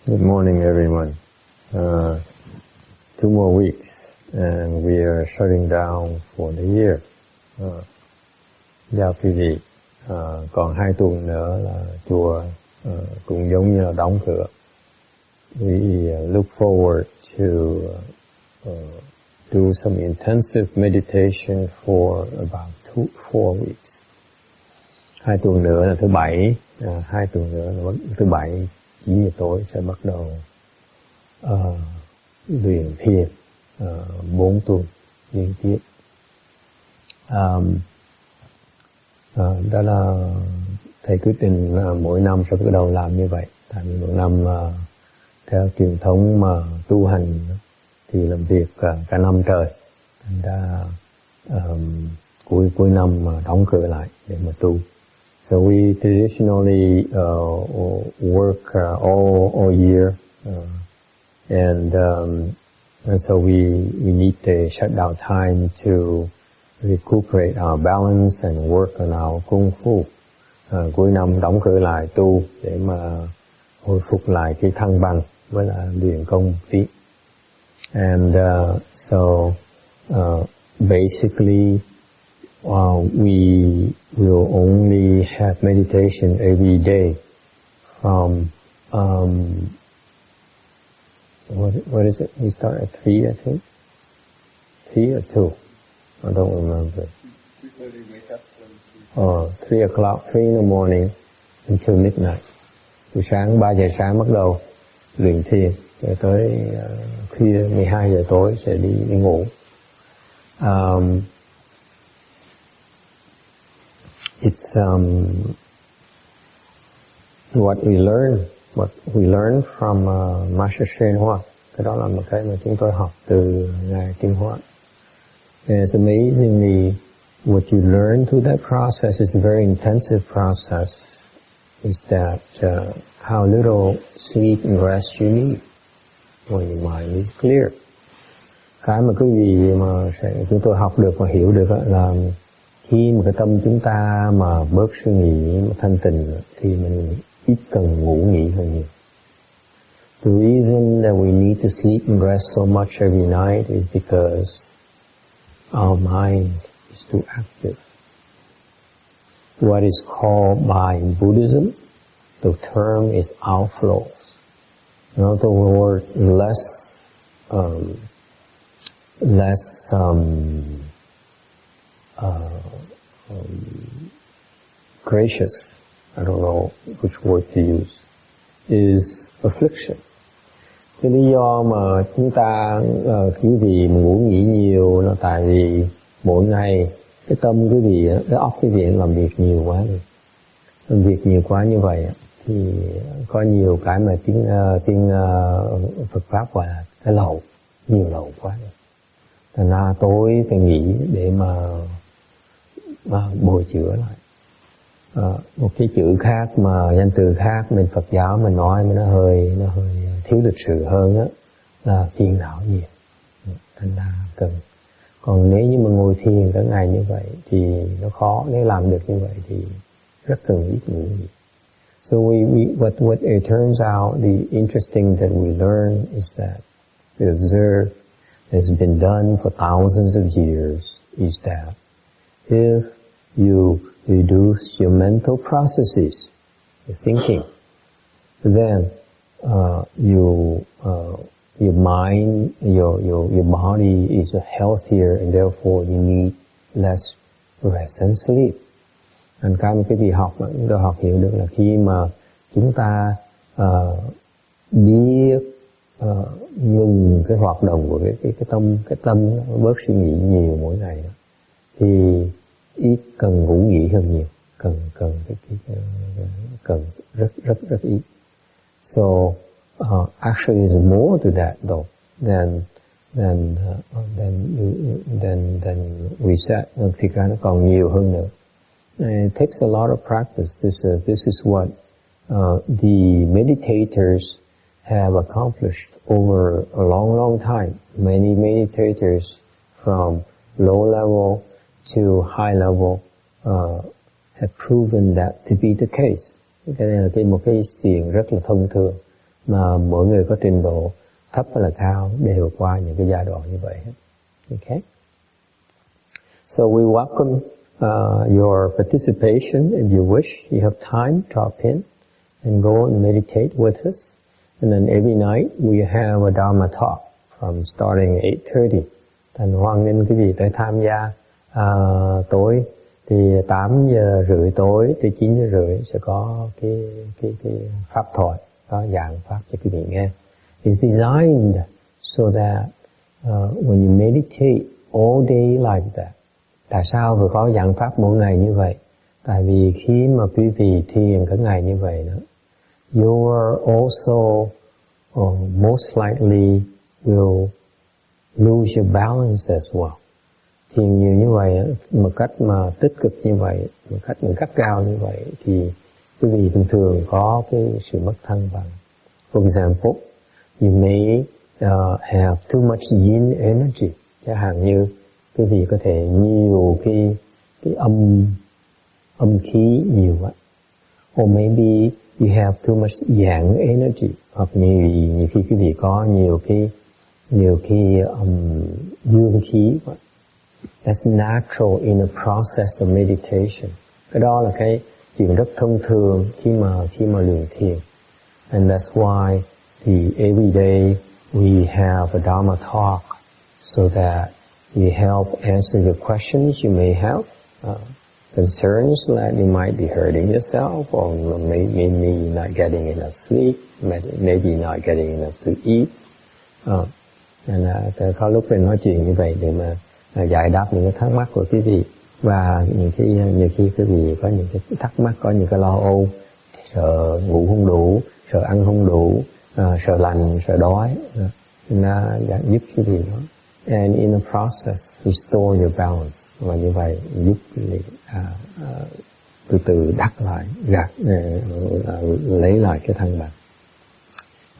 Good morning, everyone. 2 more weeks, and we are shutting down for the year. Chào quý vị. Còn 2 tuần nữa là chùa cũng giống như là đóng cửa. We look forward to do some intensive meditation for about 4 weeks. 2 tuần nữa là thứ Bảy. 2 tuần nữa là thứ Bảy 9 giờ tối sẽ bắt đầu luyện thiền 4 tuần liên tiếp. Đó là thầy quyết định là mỗi năm sẽ bắt đầu làm như vậy. Tại vì mỗi năm theo truyền thống mà tu hành thì làm việc cả năm trời. Thành ra cuối năm đóng cửa lại để mà tu. So we traditionally work all year, and so we need a shutdown time to recuperate our balance and work on our功夫. Cuối năm đóng cửa lại tu để mà hồi phục lại cái thăng bằng với là luyện công một tí. And so basically we will only have meditation every day from what is it? We start at 3, I think. 3 or 2? I don't remember. 3 o'clock, 3 in the morning until midnight. Buổi sáng 3 giờ sáng bắt đầu luyện thiền cho tới khuya 12 giờ tối sẽ đi ngủ. It's what we learn from Master Shen Hoa. Cái đó là một cái mà chúng tôi học từ ngài Kim Hoa. And it's amazingly what you learn through that process is a very intensive process. Is that how little sleep and rest you need when your mind is clear. Cái mà quý vị mà chúng tôi học được và hiểu được là khi mà cái tâm chúng ta mà bớt suy nghĩ, mà thanh tịnh thì mình ít cần ngủ nghỉ hơn nhiều. The reason that we need to sleep and rest so much every night is because our mind is too active. What is called by Buddhism, the term is outflows. In other words, less gracious, I don't know which word to use, is affliction. Cái lý do mà chúng ta quý vị ngủ nghỉ nhiều là tại vì mỗi ngày cái tâm quý vị, cái óc quý vị làm việc nhiều quá rồi. Làm việc nhiều quá như vậy thì có nhiều cái mà tiếng Phật pháp gọi là cái lậu, nhiều lậu quá rồi. Thành ra tối phải nghỉ để mà bồi chữa lại. Một cái chữ khác mà danh từ khác bên Phật giáo mình nói mà nó hơi thiếu lịch sự hơn á là phiền não nhiều. Thành ra cần. Còn nếu như mà ngồi thiền cả ngày như vậy thì nó khó. Nếu làm được như vậy thì rất cần ít ngủ nghỉ. So what it turns out, the interesting that we learn is that we observe has been done for thousands of years is that if you reduce your mental processes, your thinking, then your mind, your body is healthier, and therefore you need less rest and sleep. Thành cái mà cái vị học mà chúng ta học hiểu được là khi mà chúng ta biết ngừng cái hoạt động của cái tâm bớt suy nghĩ nhiều mỗi ngày đó, thì ít cần ngủ nghỉ hơn nhiều, cần rất ít. So actually there's more to that though than we said. Thực ra nó còn nhiều hơn nữa. It takes a lot of practice. This is what the meditators have accomplished over a long time. Many meditators from low level to high level have proven that to be the case. Cái này là một cái chuyện rất là thông thường mà mỗi người có trình độ thấp hay là cao đều qua những cái giai đoạn như vậy hết. Okay? So we welcome your participation. If you wish, you have time, drop in and go and meditate with us. And then every night we have a Dharma talk from starting 8:30. Thành hoan nghênh quý vị tới tham gia. Tối thì 8:30 tối tới 9:30 sẽ có cái pháp thoại, có giảng pháp cho quý vị nghe. It's designed so that when you meditate all day like that. Tại sao vừa có giảng pháp mỗi ngày như vậy? Tại vì khi mà quý vị thiền cả ngày như vậy đó, you are also most likely will lose your balance as well. Thiền nhiều như vậy, một cách mà tích cực như vậy, một cách gắt gao như vậy, thì quý vị thường có cái sự mất thăng bằng. For example, you may have too much yin energy. Chẳng hạn như quý vị có thể nhiều cái âm khí nhiều quá. Or maybe you have too much yang energy. Hoặc nhiều khi quý vị có nhiều cái dương khí quá. That's natural in the process of meditation. Cái đó là cái chuyện rất thông thường khi mà luyện thiền. And that's why every day we have a Dharma talk so that we help answer your questions you may have, concerns that you might be hurting yourself, or maybe not getting enough sleep, maybe not getting enough to eat. Có lúc mình nói chuyện như vậy để mà giải đáp những cái thắc mắc của quý vị, và nhiều khi quý vị có những cái thắc mắc, có những cái lo âu, sợ ngủ không đủ, sợ ăn không đủ, sợ lạnh, sợ đói, nó giúp quý vị đó. And in the process, restore your balance. Và như vậy giúp quý vị từ từ đắc lại, lấy lại cái thăng bằng.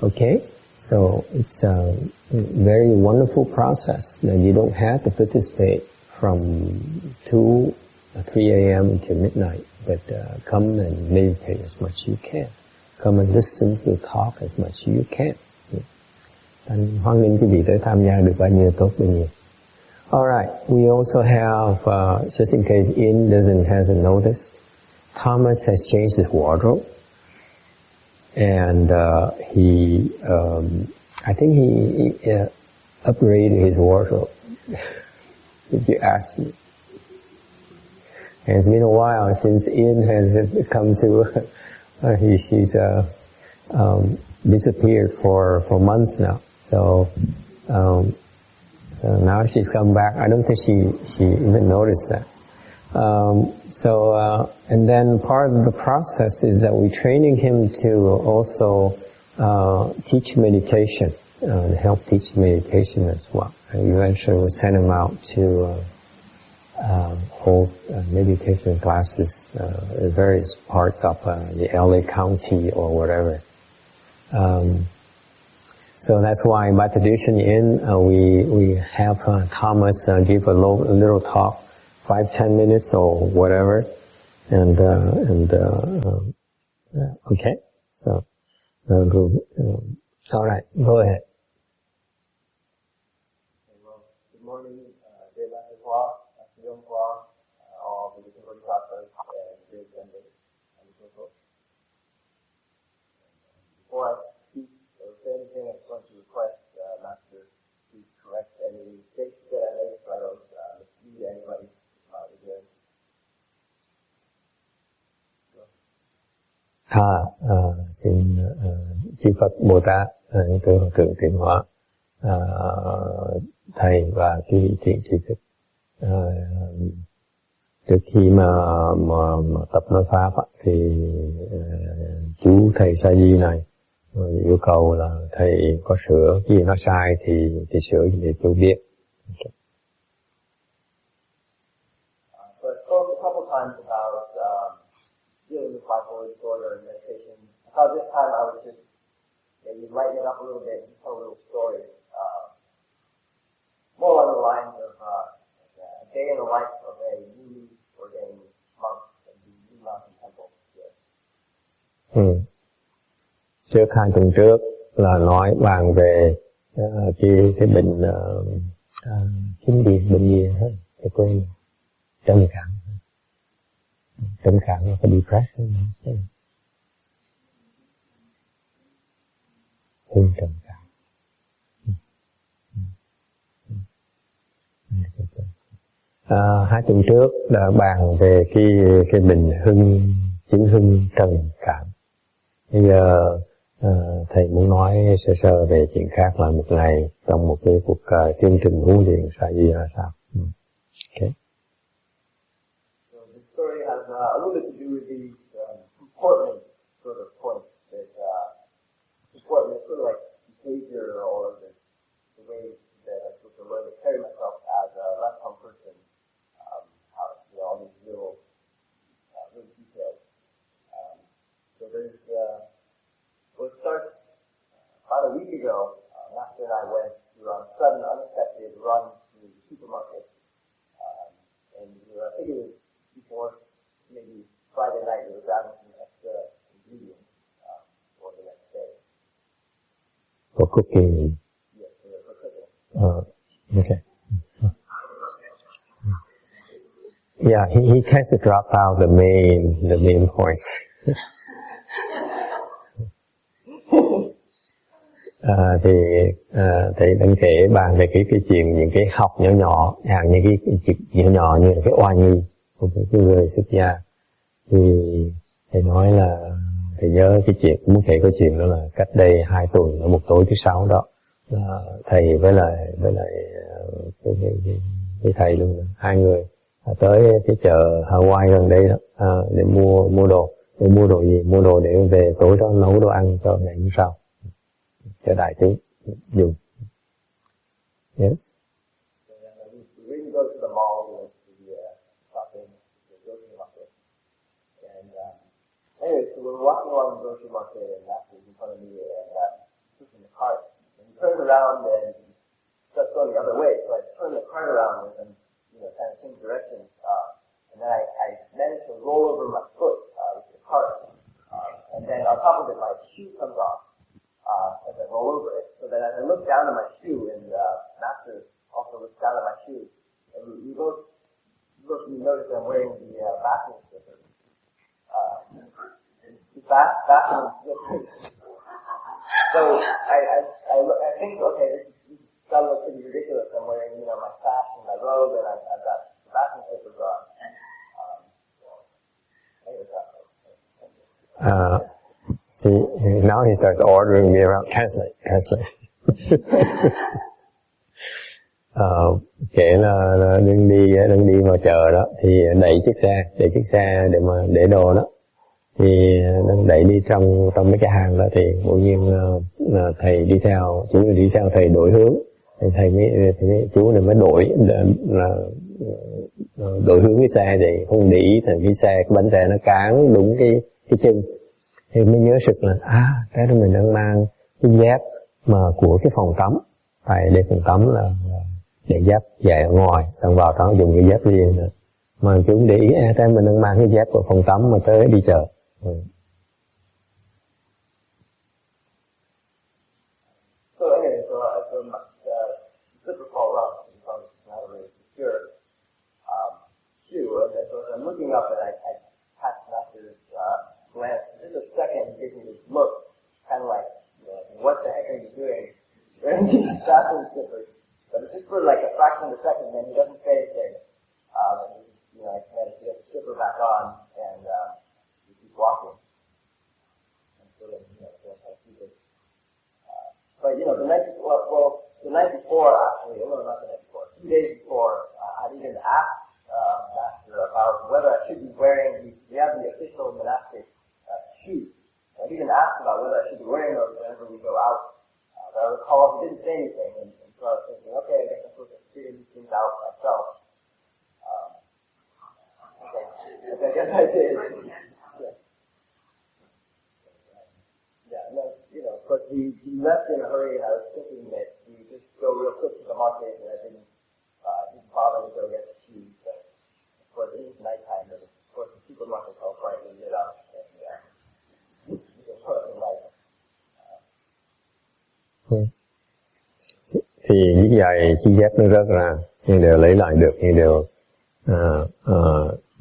Okay? So it's a very wonderful process. Now you don't have to participate from 2 or 3 a.m. until midnight, but come and meditate as much as you can. Come and listen to the talk as much as you can. Anh hoan nghênh quý vị tới tham gia được bao nhiêu tốt bấy nhiêu. Alright, we also have, just in case Ian hasn't noticed, Thomas has changed his wardrobe. And I think he upgraded his wardrobe, if you ask me. And it's been a while since Ian has come to, she's disappeared for months now. So now she's come back. I don't think she even noticed that. And then part of the process is that we're training him to also teach meditation, help teach meditation as well. And eventually we'll send him out to hold meditation classes in various parts of the LA County or whatever. So that's why by tradition we have Thomas give a little talk, 5-10 minutes or whatever, and okay. So all right, go ahead. Well, good morning, dear Master Hua, Master Yong Hua, all the different Bodhisattvas and dear attendants, and so forth. Before I speak or say anything, I just want to request Master please correct any mistakes that I make so I don't mislead anybody about the good. Xin chư Phật Bồ Tát, những cái Hòa thượng tiến hóa, thầy và quý vị thiện tri thức. Trước khi mà tập nói pháp thì chú thầy Sa Di này yêu cầu là thầy có sửa cái gì nó sai thì sửa để chú biết. Okay. So I spoke a couple times about dealing with bipolar disorder and meditation. I thought this time I would just maybe lighten it up a little bit and tell a little story. More along the lines of a day in the life of a newly ordained monk in the New Mountain Temple here. Trước 2 tuần trước là nói bàn về cái bệnh chính bệnh gì hết, cái quên trầm cảm là cái depression, trầm cảm. Hai tuần trước đã bàn về cái bệnh chứng hưng trầm cảm. Bây giờ thầy muốn nói sơ về chuyện khác là một ngày trong một cái cuộc chương trình huấn luyện ra sao. Okay. So the story has a little bit to do with these important sort of points that important sort of like behavior or the way that I'm supposed to learn to carry myself as a lifetime person. How, all these little details. So there's well, it starts about a week ago. Master and I went to a sudden, unexpected run to the supermarket, and I think it was before maybe Friday night. We were grabbing some extra ingredients for the next day. For cooking. Yes, for cooking. Okay. Yeah, he tends to drop out the main points. Thầy đang kể bàn về cái chuyện những cái học nhỏ những cái chuyện nhỏ như là cái oai nghi của cái người xuất gia. Thì thầy nói là thầy nhớ cái chuyện, muốn kể cái chuyện đó là cách đây 2 tuần ở một tối thứ 6 đó, thầy với lại cái thầy luôn, 2 người tới cái chợ Hawaii gần đây đó, để mua đồ. Để mua đồ gì? Mua đồ để về tối đó nấu đồ ăn cho ngày hôm sau, cho đại chúng dùng. Yes. We really go to the mall, to the shopping, the grocery market, and anyway, so we're walking along the grocery market, and Master's in front of me, and pushing the cart, and he turns around and starts going the other way. So I turn the cart around and kind of change direction, and then I managed to roll over my foot with the cart, and then on top of it, my shoe comes off. As I roll over it. So then as I look down at my shoe, and Master also looks down at my shoe, and we both notice that I'm wearing the bathroom slippers. Bathroom slippers. So I think, okay, this is gotta look pretty ridiculous. I'm wearing, my sash and my robe, and I've got the bathroom slippers on. See, now he starts ordering me around. Translate. Kể là đang đi vào chợ đó, thì đẩy chiếc xe để đồ đó, thì đang đẩy đi trong mấy cái hàng đó, thì ngẫu nhiên thầy đi theo, chú đi theo thầy đổi hướng, thì chú này mới đổi hướng cái xe, thì không để ý thành cái bánh xe nó cán đúng cái chân. Thì mới nhớ sực là cái đó mình đang mang cái dép mà của cái phòng tắm, phải để phòng tắm là để dép dài ở ngoài, xong vào đó dùng cái dép riêng nữa. Mà chúng để ý cái mình đang mang cái dép của phòng tắm mà tới đi chợ. So anyway, slipper fall off because it's not a really secure shoe, and so I'm looking up and I catch Master's glance. Just a second, he gives me this look, kind of like, what the heck are you doing wearing these bathroom slippers? But it's just for like a fraction of a second, and he doesn't say anything. I manage to get the slipper back on, and we keep walking. And so then, so I keep it. But the night before, actually, no, not the night before, 2 days before, I'd even asked Master about whether I should be wearing we have the official monastic shoes. I'd even asked about whether I should be wearing those whenever we go out. But I recall he didn't say anything, and so I was thinking, okay, I guess I'm supposed to figure these things out myself. I guess I did. Of course, we left in a hurry, and I was thinking that we just go real quick to the market, and I didn't bother to go get the shoes. But of course, it was nighttime, and of course, the supermarket's all brightly lit up, and Thì chiếc giày chiếc dép nó rớt ra, nhưng đều lấy lại được, nhưng đều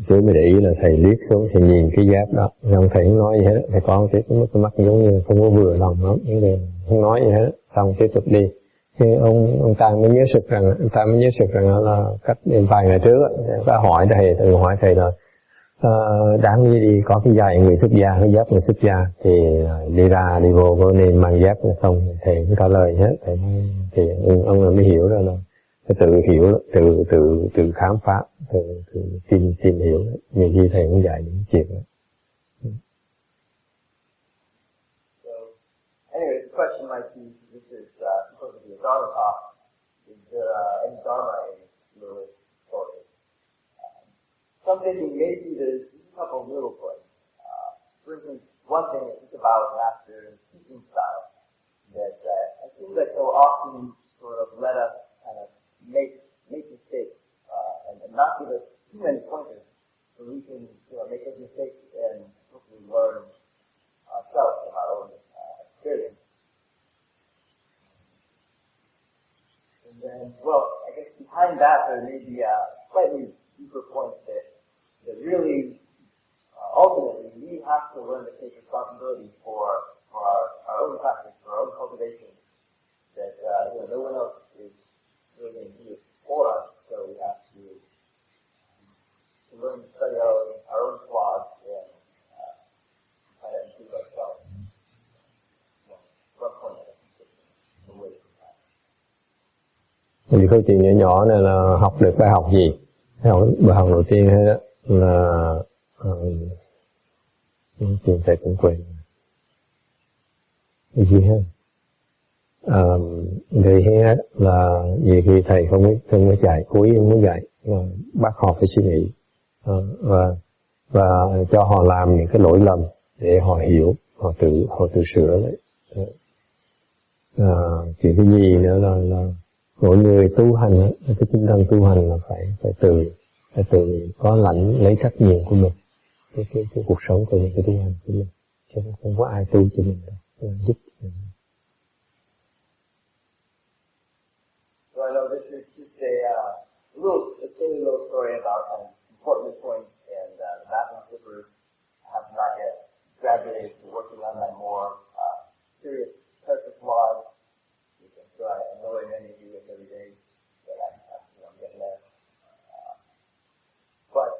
chú mới để ý là thầy liếc xuống thì nhìn cái dép đó, nhưng thầy không nói gì hết, thầy có cái mắt giống như không có vừa lòng lắm, nhưng đều không nói gì hết, xong tiếp tục đi. Thì ông ta mới nhớ sực rằng là cách vài ngày trước đã hỏi thầy là đáng lý đi có cái giày người xuất gia, cái dép người xuất gia thì đi ra đi vô có nên mang dép hay không, thầy không trả lời hết. Thì ông mới hiểu ra là phải tự hiểu, tự khám phá, tự tìm hiểu. Nhiều khi thầy cũng dạy những chuyện đó. So, anyway, the question might be, this is supposed to be a Dharma talk. Is there any Dharma in Lewis' story? Some thinking maybe there's a couple of little points. For instance, one thing is just about Master's teaching style, that it seems like so often sort of let us kind of make mistakes and not give us too many pointers, so we can make those mistakes and hopefully learn ourselves from our own experience. And then, well, I guess behind that there may be a slightly deeper point that really, ultimately, we have to learn to take responsibility for our own practice, for our own cultivation, that no one else is really going to do it for us, so we have to learn to study our own flaws and try to improve ourselves. One point of the way to that. Thì câu chuyện nhỏ này là học được bài học gì? Bài học đầu tiên là chuyện thầy cũng quên gì hết. Thứ hết là nhiều khi thầy không có dạy, cố ý không có dạy, bắt họ phải suy nghĩ và cho họ làm những cái lỗi lầm để họ hiểu, họ tự sửa lại. Chuyện thứ gì nữa là mỗi người tu hành, cái tinh thần tu hành là phải tự có lấy trách nhiệm của mình, cái cuộc sống của mình, cái tu hành của mình, chứ không có ai tu cho mình đâu, giúp cho mình. So I know this is just a silly little story about an important point, and the bathroom slippers have not yet graduated to working on my more serious character flaws, which I'm sure I annoy many of you with every day, but I'm getting there. But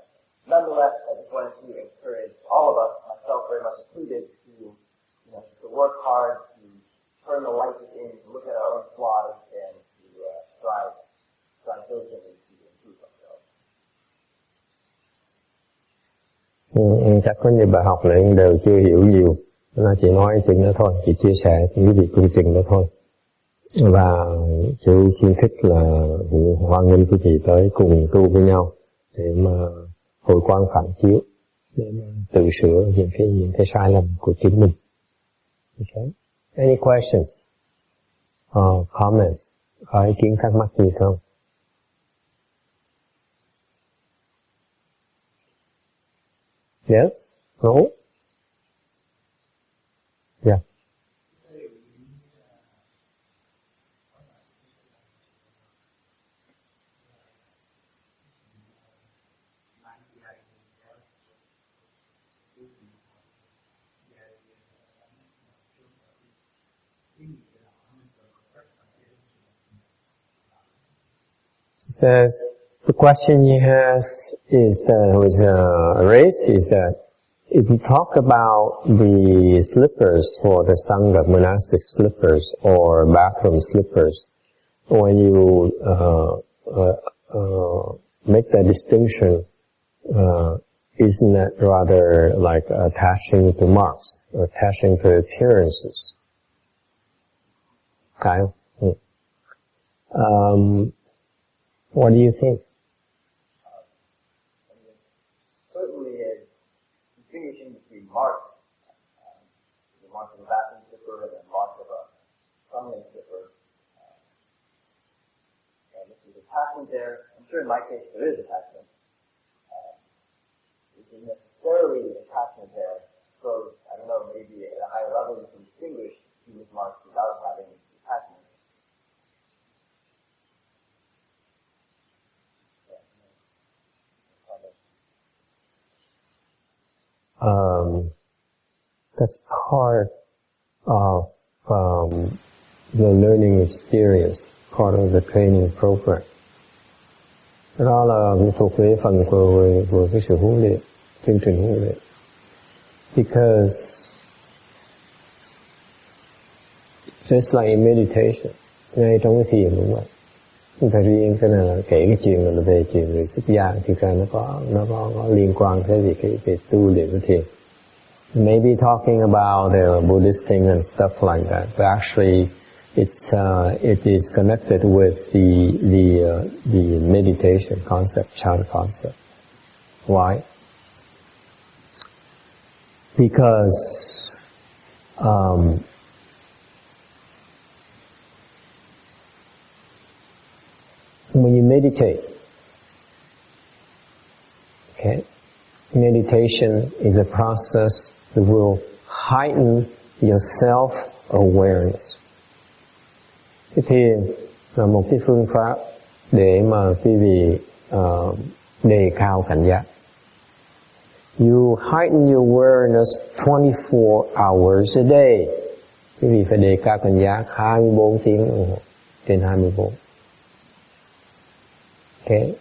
nonetheless, I just wanted to encourage all of us, myself very much included, to work hard, to turn the light within, to look at our own flaws, and to strive diligently to improve ourselves. Chắc có nhiều bài học này đều chưa hiểu nhiều, nên chỉ nói chừng đó thôi, chỉ chia sẻ những cái việc công trình đó thôi. Và chú khuyến khích là hoan nghênh quý vị tới cùng tu với nhau để mà hồi quang phản chiếu, để mà tự sửa những cái sai lầm của chính mình. Okay. Any questions or comments? Có ý kiến thắc mắc gì không? Yes? No? Yeah. Says the question he has is that if we talk about the slippers for the sangha, monastic slippers or bathroom slippers, when you make that distinction, isn't that rather like attaching to marks, or attaching to appearances? Kyle? What do you think? Certainly, distinguishing between marks, the mark of a bathroom slipper and the mark of a sunlight slipper, and if there's attachment there, I'm sure in my case there is attachment. Isn't necessarily attachment there, so I don't know, maybe at a higher level you can distinguish between these marks without having attachment. that's part of the learning experience, part of the training program. Đó là thuộc về phần của cái sự huấn luyện, chương trình huấn luyện. Because just like in meditation, ngay trong cái thiền cũng vậy. Chúng ta riêng cái này là kể cái chuyện là về chuyện người xuất gia, thì ra nó có liên quan tới cái tu luyện của thiền. Maybe talking about the Buddhist thing and stuff like that, but actually it is connected with the meditation concept, chant concept. Why? Because when you meditate, okay, meditation is a process that will heighten your self-awareness. Cái thiền là một cái phương pháp để mà quý vị đề cao cảnh giác. You heighten your awareness 24 hours a day. Quý vị phải đề cao cảnh giác 24 tiếng đồng hồ trên 24. Okay.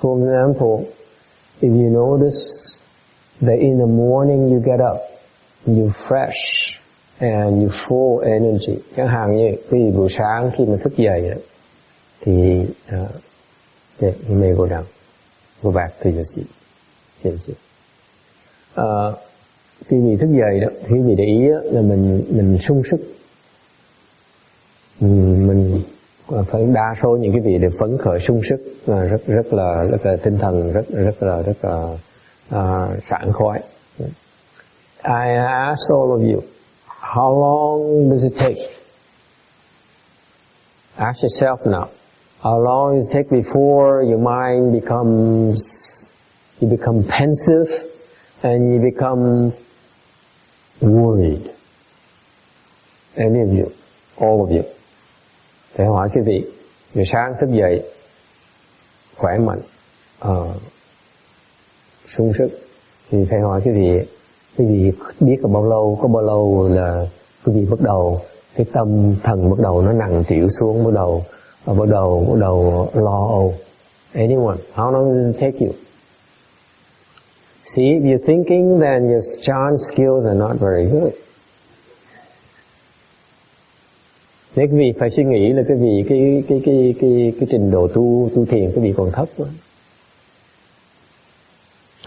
For example, if you notice that in the morning you get up, you're fresh and you're full energy. Chẳng hạn như quý buổi sáng khi mà thức dậy thì you may go down, go back to your seat. Khi vị thức dậy đó, thì quý vị để ý là mình sung sức, mình phải đa số những cái vị đều phấn khởi sung sức, rất là tinh thần rất là sảng khoái. I ask all of you, how long does it take? Ask yourself now. How long does it take before your mind you become pensive and you become worried? Any of you, all of you. Để hỏi quý vị, buổi sáng thức dậy khỏe mạnh, sung sức, thì phải hỏi quý vị biết có bao lâu là quý vị bắt đầu cái tâm thần bắt đầu nó nặng trĩu xuống, bắt đầu lo âu. Anyone? How long does it take you? See, if you're thinking then your chant skills are not very good. Nếu quý vị phải suy nghĩ là quý vị cái trình độ tu thiền quý vị còn thấp quá.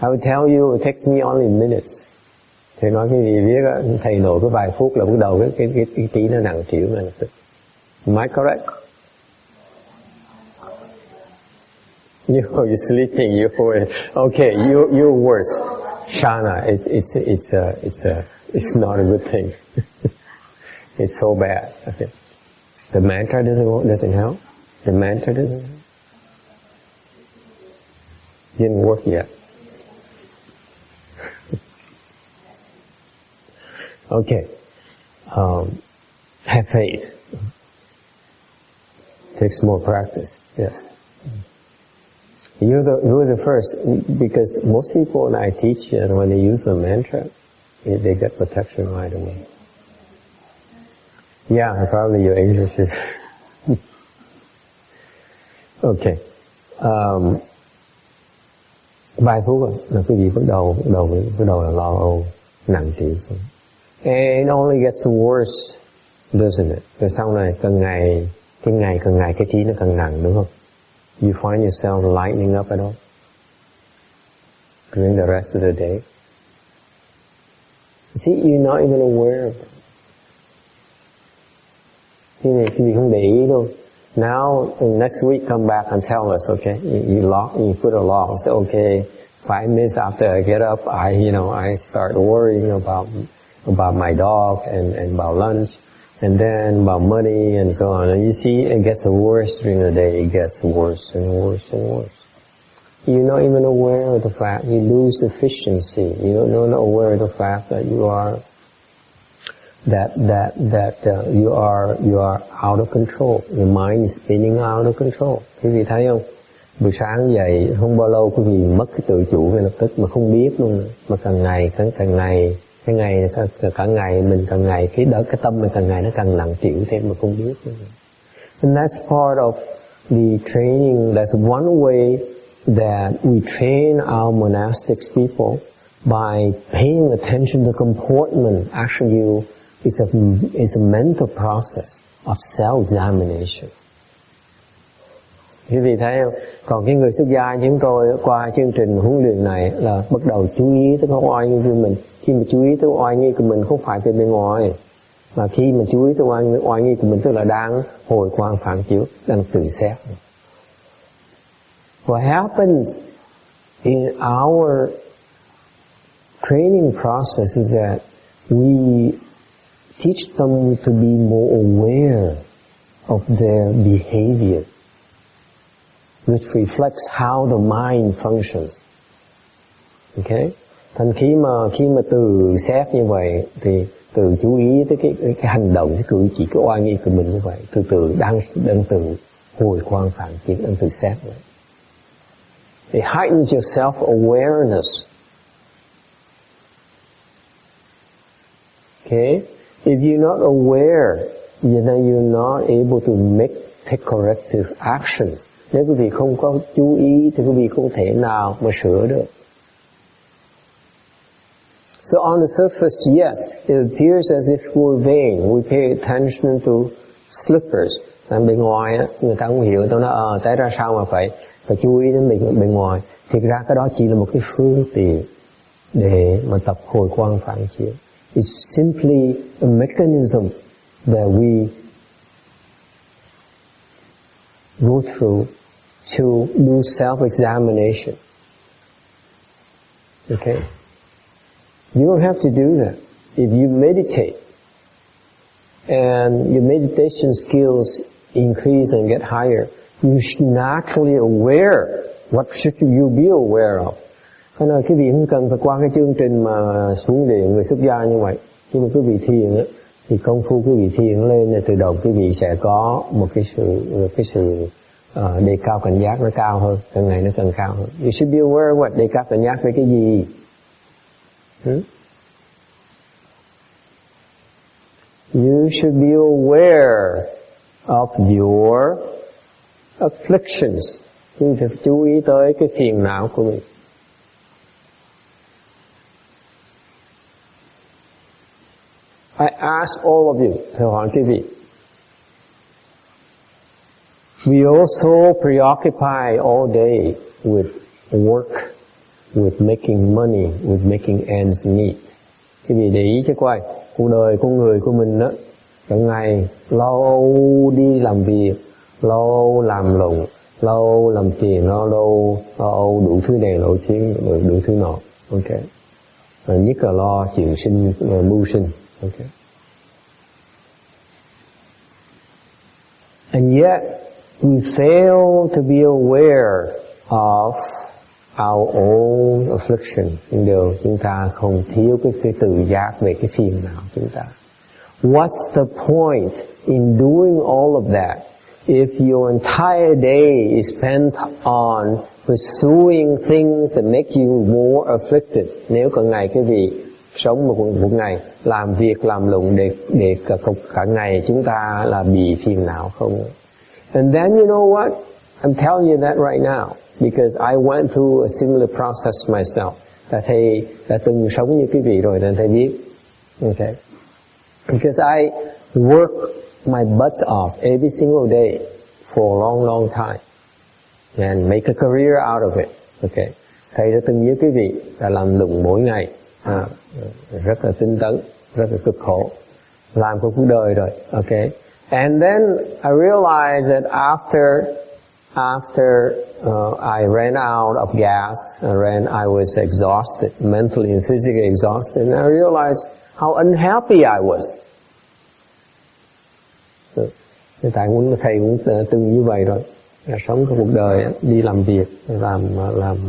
I would tell you it takes me only minutes. Thầy nói quý vị biết thầy nổi có vài phút là bắt đầu cái trí nó nặng trĩu này. Am I correct? You're sleeping. Okay. You're worse. Shana, it's not a good thing. It's so bad. Okay. The mantra doesn't help. The mantra doesn't help. Didn't work yet. Okay. Have faith. Takes more practice. Yes. You're the first, because most people when I teach and when they use the mantra, they get protection right away. Yeah, probably your English is okay. Vài phút rồi là quý vị bắt đầu là lo âu, nặng trĩu xuống. And it only gets worse, doesn't it? Rồi sau này càng ngày cái trí nó càng nặng, đúng không? You find yourself lightening up at all during the rest of the day. See, you're not even aware of it. Khi mình không để ý đâu. Now, next week, come back and tell us, okay? You put a log. Say, okay, 5 minutes after I get up, I start worrying about my dog and about lunch, and then about money and so on. And you see, it gets worse during the day. It gets worse and worse and worse. You're not even aware of the fact you lose efficiency. You're not aware of the fact that you are you are out of control. Your mind is spinning out of control. Quý vị thấy không? buổi sáng dậy không bao lâu quý vị mất cái tự chủ ngay lập tức mà không biết luôn, mà càng ngày cả ngày mình càng ngày cái tâm mình càng ngày nó càng nặng chịu thêm mà không biết luôn. And that's part of the training. That's one way that we train our monastics people, by paying attention to comportment. Actually, it's a mental process of self-examination. Quý vị thấy không? Còn cái người xuất gia chúng tôi qua chương trình huấn luyện này là bắt đầu chú ý tới cái oai nghi của mình. Khi mà chú ý tới oai nghi của mình không phải từ bên ngoài, mà khi mà chú ý tới oai nghi của mình tức là đang hồi quang phản chiếu, đang tự xét. What happens in our training process is that we teach them to be more aware of their behavior, which reflects how the mind functions. Okay? Thành khi mà từ xét như vậy thì từ chú ý tới cái hành động, cái cử chỉ, cái oai nghi của mình như vậy, từ từ đang từ hồi quang phản chiếu, đang từ xét vậy. It heightens your self-awareness. Okay? If you're not aware, then you're not able to take corrective actions. Nếu quý vị không có chú ý thì quý vị không thể nào mà sửa được. So on the surface, yes, it appears as if we're vain. We pay attention to slippers. Bên ngoài á, người ta không hiểu, tôi nói tại ra sao mà phải chú ý đến bên ngoài. Thực ra cái đó chỉ là một cái phương tiện để mà tập hồi quang phản chiếu. It's simply a mechanism that we go through to do self-examination. Okay? You don't have to do that. If you meditate and your meditation skills increase and get higher, you're naturally aware. What should you be aware of? Cho nên quý vị không cần phải qua cái chương trình mà xuống điện người xuất gia như vậy. Khi mà quý vị thiền á, thì công phu quý vị thiền lên, từ đầu quý vị sẽ có một cái sự đề cao cảnh giác nó cao hơn, càng ngày nó càng cao hơn. You should be aware what? Đề cao cảnh giác với cái gì? You should be aware of your afflictions. Quý vị phải chú ý tới cái phiền não của mình. I ask all of you, thưa hỏi quý vị, we also preoccupy all day with work, with making money, with making ends meet. Quý vị để ý cho coi, cuộc đời con người của mình đó, cả ngày lâu đi làm việc, lâu làm lụng, lâu làm tiền, lâu đủ thứ này, đủ thứ nọ. Ok. Và nhất là lo chuyện sinh, mưu sinh. Okay. And yet, we fail to be aware of our own affliction. Nhưng điều chúng ta không thiếu cái tự giác về cái phiền não chúng ta. What's the point in doing all of that if your entire day is spent on pursuing things that make you more afflicted? Nếu cả ngày cái vị sống một ngày làm việc làm lụng để cả ngày chúng ta là bị phiền não không. And then you know what? I'm telling you that right now because I went through a similar process myself. Thầy đã từng sống như quý vị rồi nên thầy biết. Okay. Because I work my butt off every single day for a long time and make a career out of it. Okay. Thầy đã từng với quý vị là làm lụng mỗi ngày. Rất là tinh tấn, rất là cực khổ, làm của cuộc đời rồi. Okay. And then I realized that after I ran out of gas, I was exhausted, mentally and physically exhausted, and I realized how unhappy I was. Tại thầy cũng từng như vậy rồi, sống cái cuộc đời đi làm việc,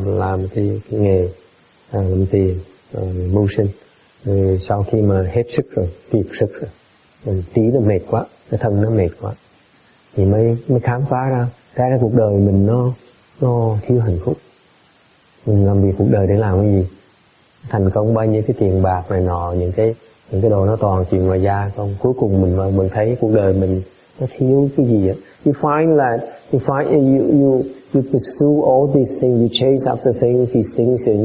làm cái nghề, làm tiền, mưu sinh. Rồi sau khi mà hết sức rồi, kiệt sức rồi, trí nó mệt quá, cái thân nó mệt quá, thì mới khám phá ra cuộc đời mình nó thiếu hạnh phúc. Mình làm việc cuộc đời để làm cái gì? Thành công bao nhiêu cái tiền bạc này nọ, những cái đồ nó toàn chuyện ngoài da không. Cuối cùng mình thấy cuộc đời mình nó thiếu cái gì á. You pursue all these things, you chase after these things, and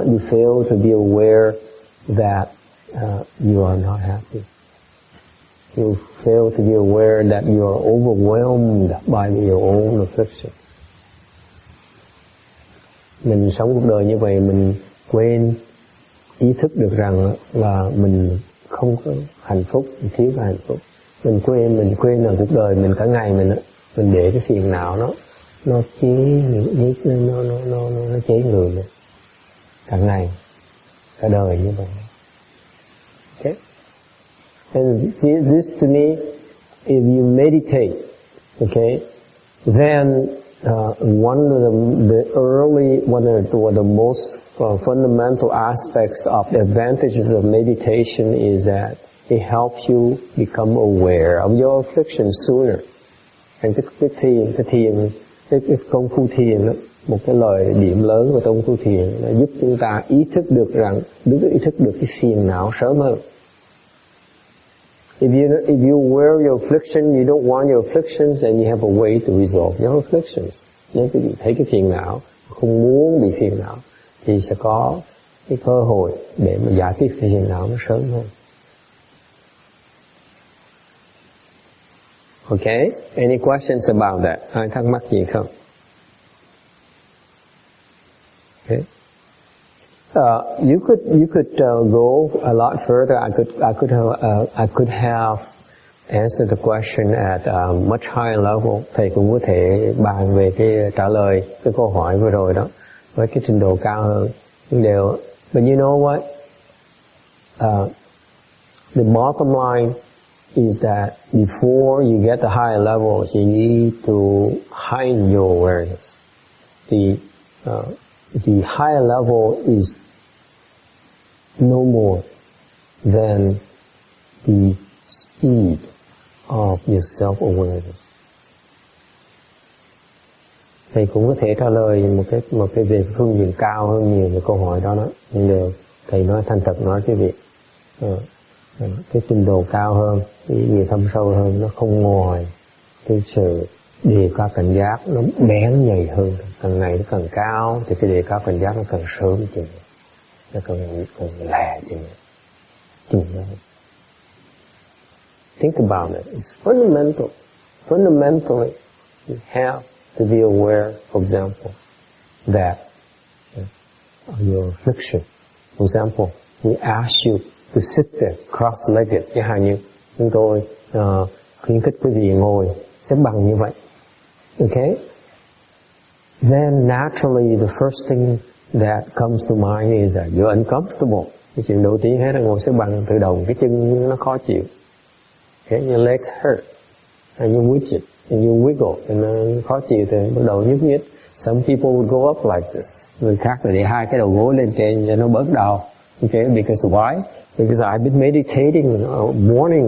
you fail to be aware that you are not happy. You fail to be aware that you are overwhelmed by your own affliction. Mình sống cuộc đời như vậy, mình quên ý thức được rằng là mình không có hạnh phúc, mình thiếu cái hạnh phúc. Mình quên là cuộc đời mình cả ngày mình để cái phiền não nó chế nó chế người mình cả ngày cả đời như vậy. Okay? And this to me, if you meditate, okay, then one of the most fundamental aspects of the advantages of meditation is that it helps you become aware of your affliction sooner. And cái công phu thiền đó, một cái lời điểm lớn của công phu thiền là giúp chúng ta ý thức được cái phiền não sớm hơn. If you aware your affliction, you don't want your afflictions, and you have a way to resolve your afflictions. Nếu quý vị thấy cái phiền não, không muốn bị phiền não, thì sẽ có cái cơ hội để mà giải quyết cái phiền não nó sớm hơn. Okay? Any questions about that? Ai thắc mắc gì không? Okay. You could go a lot further. I could have answered the question at a much higher level. Thầy cũng có thể bàn về cái trả lời cái câu hỏi vừa rồi đó với cái trình độ cao hơn. But you know what? The bottom line is that before you get the higher levels, you need to heighten your awareness. The higher level is no more than the speed of your self-awareness. Thầy cũng có thể trả lời một cái về phương diện cao hơn nhiều về câu hỏi đó đó. Nhưng đều thầy nói thành thật nói quý vị, cái trình độ cao hơn, cái gì thâm sâu hơn, nó không ngoài cái sự đề cao cảnh giác, nó bén nhầy hơn. Càng ngày nó càng cao thì cái đề cao cảnh giác nó càng sớm chừng, nó càng lẹ chừng. Think about it. It's fundamental. Fundamentally, you have to be aware, for example, that your affliction. For example, we ask you to sit there cross-legged. Chẳng hạn như chúng tôi khuyến khích quý vị ngồi xếp bằng như vậy. Okay? Then naturally the first thing that comes to mind is that you're uncomfortable. Cái chuyện đầu tiên hết là ngồi xếp bằng tự động cái chân nó khó chịu. Okay? Your legs hurt. And you widget. And you wiggle. And nó khó chịu thì bắt đầu nhúc nhích. Some people would go up like this. Người khác là để hai cái đầu gối lên trên cho nó bớt đau. Okay? Because why? Because I've been meditating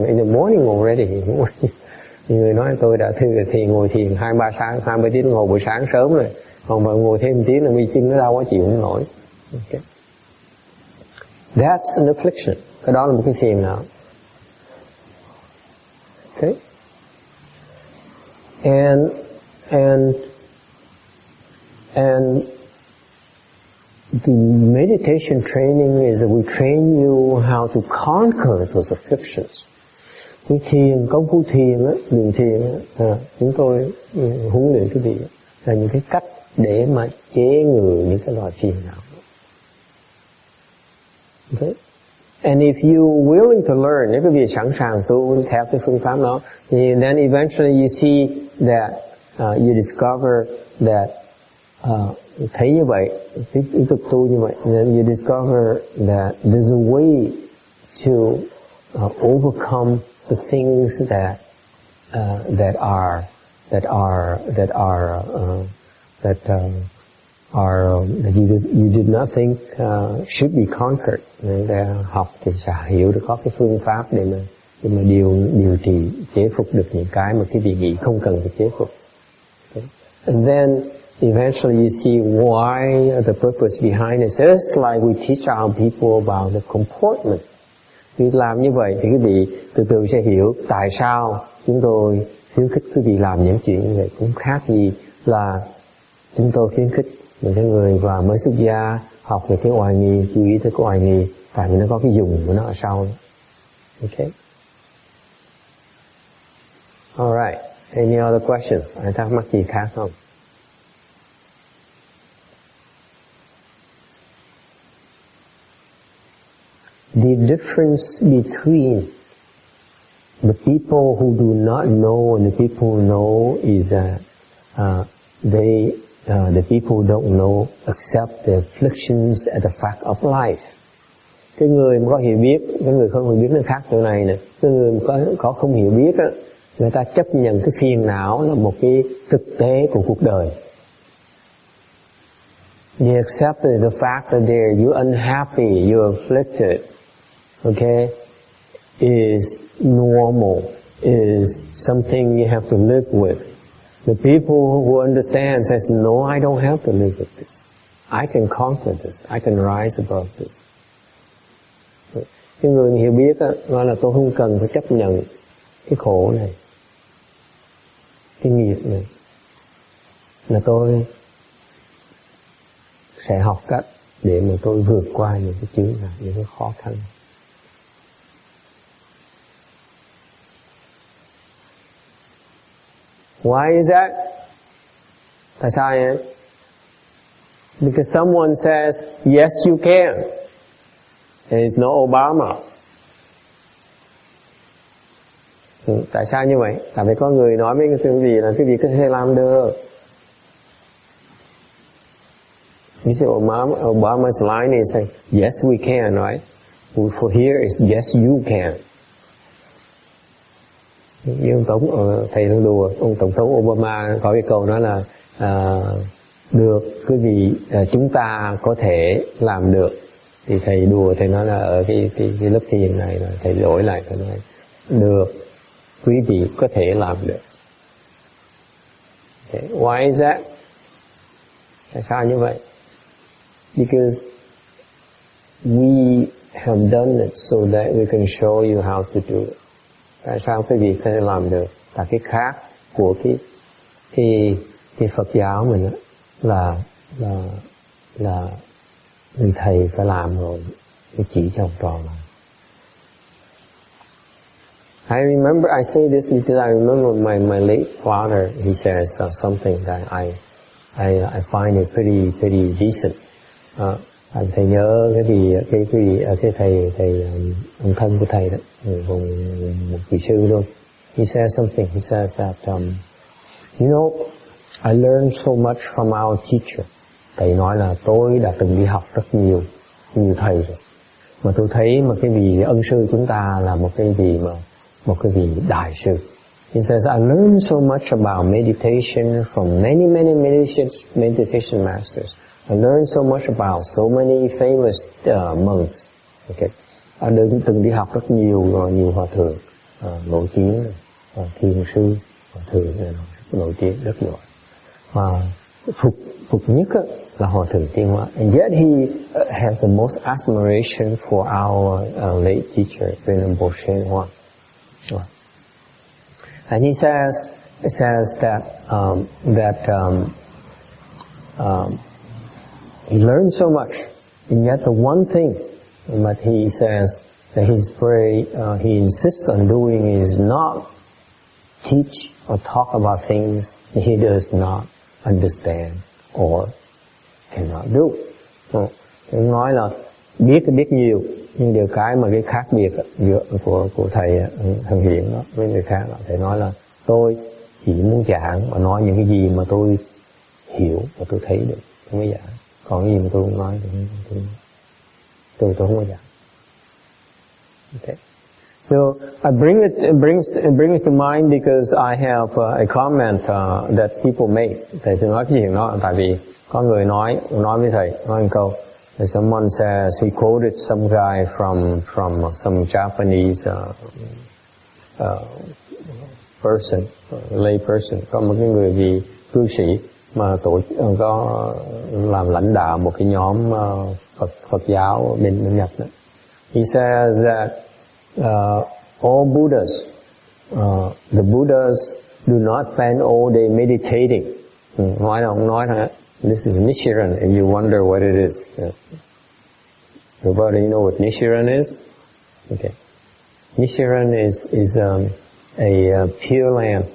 in the morning already. Người nói tôi đã ngồi thiền 2-3 tiếng đồng hồ buổi sáng sớm rồi. Còn mà ngồi thêm một tiếng là mi chân nó đau quá chịu không nổi. Okay. That's an affliction. Cái đó là một cái phiền não. Okay. And the meditation training is that we train you how to conquer those afflictions. Cái thiền, công phu thiền á, đường thiền á, chúng tôi huấn luyện quý vị là những cái cách để mà chế ngự những cái loại phiền não. Okay? And if you're willing to learn, nếu quý vị sẵn sàng tu theo cái phương pháp đó, then eventually you see that you discover that thấy như vậy, tiếp tục tu như vậy, then you discover that there's a way to overcome the things that you did not think should be conquered. Nên học thì sẽ hiểu được có cái phương pháp để mà điều trị chế phục được những cái mà cái vị nghĩ không cần phải chế phục. Okay. And then eventually you see why the purpose behind it. Just like we teach our people about the comportment. Khi làm như vậy thì quý vị từ từ sẽ hiểu tại sao chúng tôi khuyến khích quý vị làm những chuyện như vậy. Cũng khác gì là chúng tôi khuyến khích những cái người và mới xuất gia học về cái oai nghi, chú ý tới cái oai nghi, tại vì nó có cái dùng của nó ở sau. Okay. Alright. Any other questions? Ai thắc mắc gì khác không? The difference between the people who do not know and the people who know is that the people who don't know accept the afflictions as a fact of life. Cái người mà có hiểu biết, cái người không hiểu biết nó khác chỗ này nè. Cái người mà có không hiểu biết á, người ta chấp nhận cái phiền não là một cái thực tế của cuộc đời. They accept the fact that you're unhappy, you're afflicted, okay, is normal, is something you have to live with. The people who understand says, no, I don't have to live with this. I can conquer this. I can rise above this. Cái người hiểu biết á, nói là tôi không cần phải chấp nhận cái khổ này, cái nghiệp này, là tôi sẽ học cách để mà tôi vượt qua những cái chướng ngại, những cái khó khăn. Why is that? Tại sao vậy? Because someone says, yes you can. There is no Obama. Tại sao như vậy? Tại vì có người nói với cái gì là cái gì có thể làm được. You see Obama's line is saying, yes we can, right? For here is yes you can. Như ông thầy đang đùa, ông tổng thống Obama có cái câu nói là được, quý vị chúng ta có thể làm được. Thì thầy đùa, thầy nói là ở cái lớp thiền này là thầy đổi lại, thầy nói được, quý vị có thể làm được. Okay. Why is that? Tại sao như vậy? Because we have done it so that we can show you how to do it. Tại sao quý vị có thể làm được? Là cái khác của cái Phật giáo mình đó, là người thầy phải làm rồi để chỉ cho học trò làm. I remember, I say this because I remember my late father, he says something that I find it pretty decent. Thầy nhớ cái thầy ông thân của thầy đó, một vị sư luôn. He says something. He says that you know, I learned so much from our teacher. Thầy nói là tôi đã từng đi học rất nhiều thầy rồi, mà tôi thấy mà cái vị ân sư chúng ta là một cái vị đại sư. He says I learned so much about meditation from many meditation masters. I learned so much about so many famous monks. Okay. Từng đi học rất nhiều hòa thượng nổi tiếng, thiền sư, hòa thượng nổi tiếng rất giỏi. Và phục nhất là hòa thượng Tiên Hóa. And yet he has the most admiration for our late teacher, Venerable Shen Hoa. And he says that he learned so much, and yet the one thing that he says that he insists on doing is not teach or talk about things that he does not understand or cannot do. Ông nói là biết nhiều, nhưng điều cái mà cái khác biệt giữa của thầy Thần Hiện đó với người khác là thầy nói là tôi chỉ muốn giảng và nói những cái gì mà tôi hiểu và tôi thấy được, không có giảng. Còn cái gì mà tôi không nói thì tôi không có giảng. Okay. So I bring it to mind because I have a comment that people make. Thầy thường nói cái chuyện đó tại vì có người nói với thầy, nói một câu. Someone says he quoted some guy from some Japanese person, lay person, có một cái người gì cư sĩ mà có làm lãnh đạo một cái nhóm Phật giáo bên Nhật đó. He says that all Buddhas, the Buddhas do not spend all day meditating. Nói rằng this is Nichiren, and you wonder what it is. Everybody know what Nichiren is? Okay. Nichiren is a Pure Land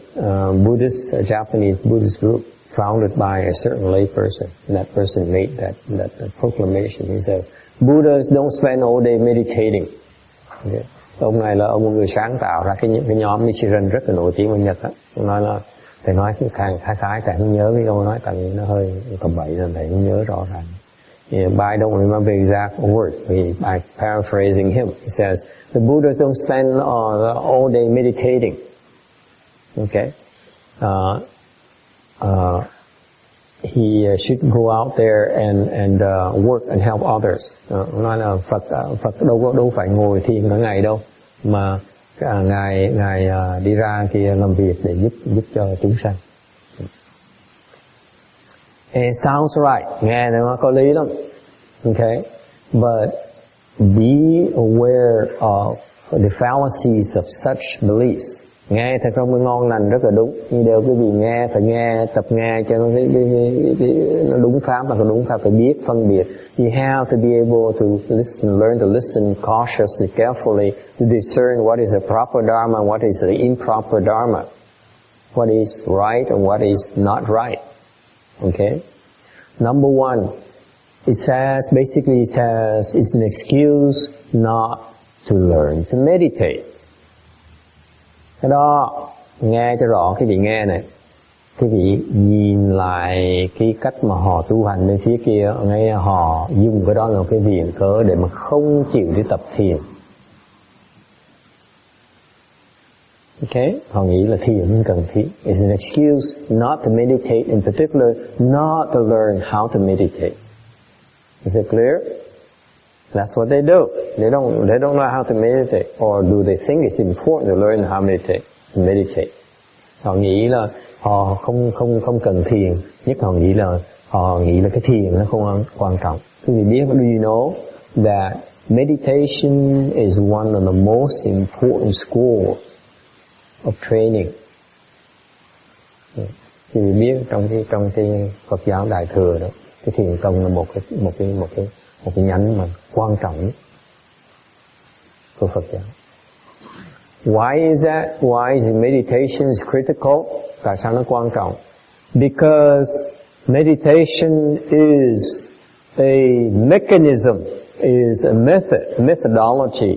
Buddhist, a Japanese Buddhist group founded by a certain lay person. And that person made that proclamation. He says, Buddhas don't spend all day meditating. Okay. Ông này là ông người sáng tạo ra cái nhóm Nichiren rất là nổi tiếng ở Nhật á. Ông nói là thầy nói càng khái thầy không nhớ cái câu nói tại vì nó hơi tầm bậy nên thầy không nhớ rõ ràng. Yeah, but I don't remember exact words. By paraphrasing him, he says, the Buddhas don't spend all day meditating. Okay. He should go out there and work and help others. Nói là Phật đâu phải ngồi thiền cả ngày đâu, mà ngài đi ra kia làm việc để giúp cho chúng sanh. It sounds right, nghe nó có lý lắm. Okay, but be aware of the fallacies of such beliefs. Nghe thật không ngon lành rất là đúng, nhưng đều quý vị nghe phải nghe, tập nghe cho nó nó đúng pháp, mà đúng pháp phải biết phân biệt. You have to be able to listen, learn to listen cautiously, carefully to discern what is a proper dharma and what is the improper dharma, what is right and what is not right. Okay. Number one, it's an excuse not to learn to meditate. Cái đó nghe cho rõ, cái vị nghe này, cái vị nhìn lại cái cách mà họ tu hành bên phía kia, nghe họ dùng cái đó là cái viện cớ để mà không chịu đi tập thiền. Okay, họ nghĩ là thiền không cần thiết. It's an excuse not to meditate, in particular not to learn how to meditate. Is it clear? That's what they do. They don't know how to meditate, or do they think it's important to learn how to meditate? Họ nghĩ là họ không cần thiền, nhất họ nghĩ là cái thiền nó không quan trọng. Quý vị biết, do you know that meditation is one of the most important schools of training? Quý vị biết trong cái Phật giáo Đại thừa đó, cái thiền tông là một cái nhánh mà quan trọng nhất của Phật giáo. Why is that? Why is meditation is critical? Tại sao nó quan trọng? Because meditation is a mechanism, is a method, methodology.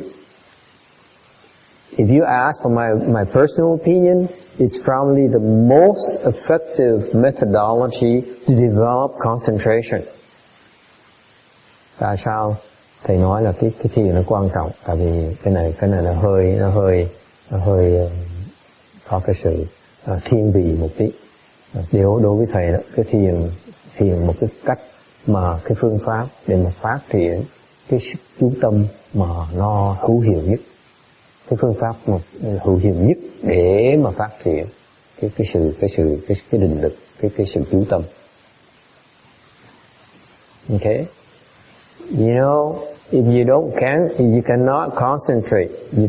If you ask for my personal opinion, it's probably the most effective methodology to develop concentration. Tại sao thầy nói là cái thiền nó quan trọng? Tại vì cái này nó hơi có cái sự thiên vị một tí. Đối với thầy đó, cái thiền một cái cách mà cái phương pháp để mà phát triển cái sức chú tâm mà nó hữu hiệu nhất. Cái phương pháp mà hữu hiệu nhất để mà phát triển cái định lực, cái sự chú tâm. Okay? You know, if you cannot concentrate, you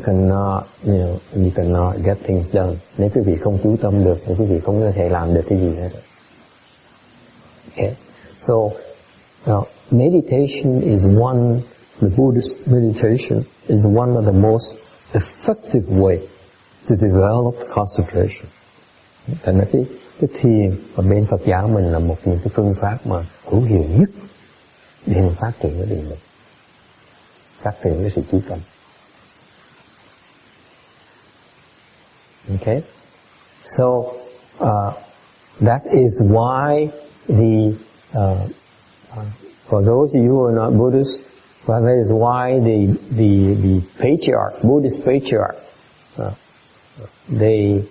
cannot get things done. Nếu quý vị không chú tâm được, thì quý vị không có thể làm được cái gì hết. Okay, so meditation is the Buddhist meditation is one of the most effective way to develop concentration. Thành ra cái thiền ở bên Phật giáo mình là một những cái phương pháp mà hữu hiệu nhất để mà phát triển cái định lực, phát triển cái sự chú tâm. Okay, so that is why for those of you who are not Buddhists, that is why the patriarch, Buddhist patriarch, they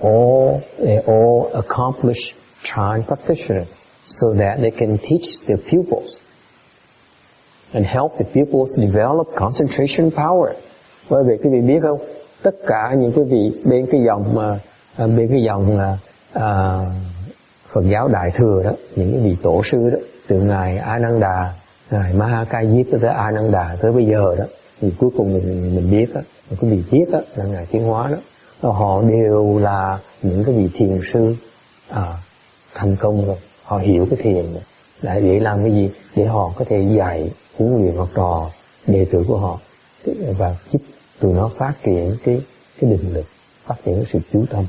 all accomplished Chan practitioners, so that they can teach their pupils and help the pupils develop concentration power. Bởi vì quý vị biết không, tất cả những quý vị bên cái dòng Phật giáo Đại Thừa đó, những cái vị tổ sư đó, từ ngài Ananda, ngài Mahakayip tới Ananda tới bây giờ đó, thì cuối cùng mình biết đó, cái vị viết đó là ngài Tiến Hóa đó, họ đều là những cái vị thiền sư thành công rồi, họ hiểu cái thiền rồi. Để làm cái gì? Để họ có thể dạy, huấn luyện học trò, đệ tử của họ và giúp tụi nó phát triển cái định lực, phát triển cái sự chú tâm.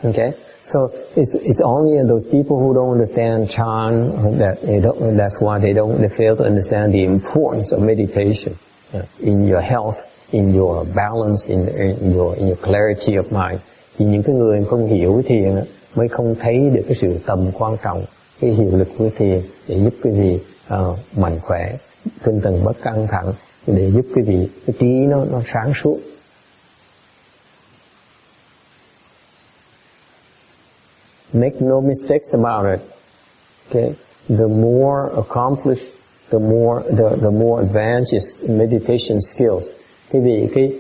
Okay, so it's only those people who don't understand Chan that's why they fail to understand the importance of meditation in your health, in your balance, in your clarity of mind. Chỉ những cái người không hiểu cái thiền mới không thấy được cái sự tầm quan trọng, cái hiệu lực của thiền để giúp cái vị mạnh khỏe, tinh thần bất căng thẳng, để giúp cái vị cái trí nó sáng suốt. Make no mistakes about it. Okay, the more accomplished, the more advanced your meditation skills. Cái vị cái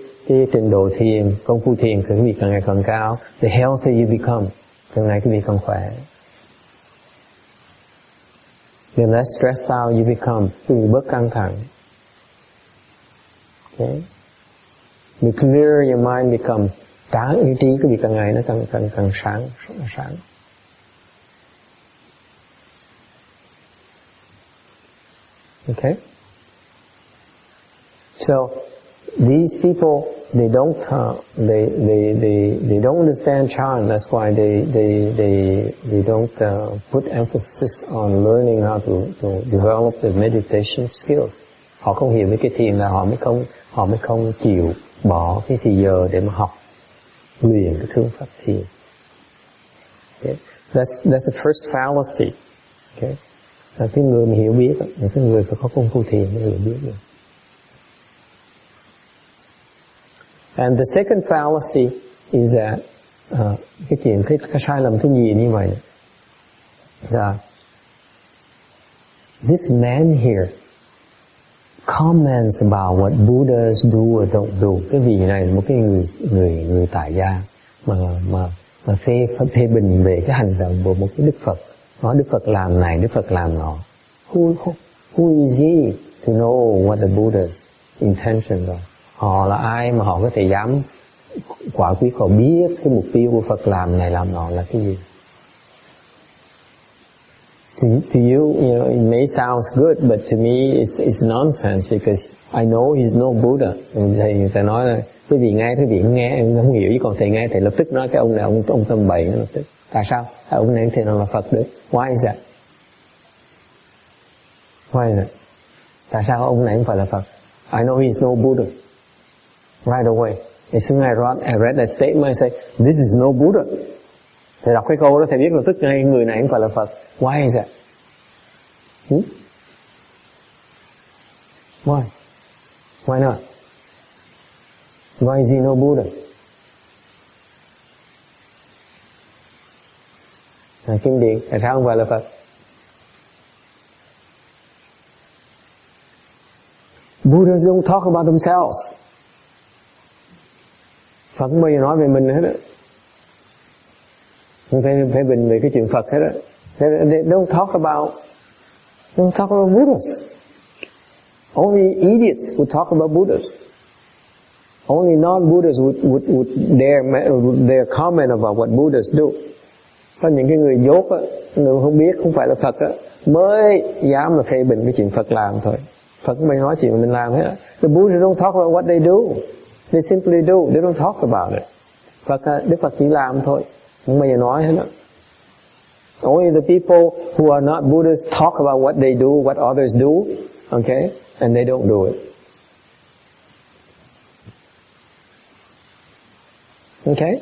trình độ thiền, công phu thiền của quý vị càng ngày càng cao, the healthier you become, càng ngày quý vị càng khỏe. The less stressed out you become, quý vị bớt căng thẳng. Okay, the clearer your mind becomes, ý trí quý vị càng ngày nó càng sáng. Okay, so these people, they don't understand Chan. That's why they don't put emphasis on learning how to develop the meditation skills. Họ không hiểu mấy cái thiền là họ mới không chịu bỏ cái thời giờ để mà học luyện cái phương pháp thiền. Okay, that's the first fallacy. Okay, là cái người mà hiểu biết, những cái người phải có công phu thiền mới hiểu biết được. And the second fallacy is that cái sai lầm thứ nhì như vậy là this man here comments about what Buddhas do or don't do. Cái vị này là một cái người tại gia mà phê bình về cái hành động của một cái Đức Phật. Nói Đức Phật làm này, Đức Phật làm nọ. Who is he to know what the Buddha's intentions are? Họ là ai mà họ có thể dám quả quyết họ biết cái mục tiêu của Phật làm này làm nọ là cái gì? To you, it may sound good, but to me it's nonsense because I know he's no Buddha. Thầy người ta nói là cái gì nghe em không hiểu, chứ còn thầy nghe thầy lập tức nói cái ông này ông tầm bậy nó lập tức. Tại sao? Ông này thì nó là Phật được. Why is that? Why is that? Tại sao ông này không phải là Phật? I know he's no Buddha. Right away. As soon as I read that statement, I say, this is no Buddha. Thầy đọc cái câu đó, thầy biết lập tức ngay người này không phải là Phật. Why is that? Why? Why not? Why is he no Buddha? Kim Điện, tại sao không phải là Phật? Buddhas don't talk about themselves. Phật không bao giờ nói về mình hết á. Không phải bình về cái chuyện Phật hết á. They don't talk about Buddhas. Only idiots would talk about Buddhas. Only non-Buddhas would dare comment about what Buddhas do. Có những cái người dốt á, người không biết không phải là Phật á, mới dám mà phê bình cái chuyện Phật làm thôi. Phật không bao giờ nói chuyện mình làm hết á. The Buddhas don't talk about what they do. They simply do. They don't talk about it. Đức Phật chỉ làm thôi, không bao giờ nói hết á. Only the people who are not Buddhists talk about what they do, what others do, okay, and they don't do it. Okay?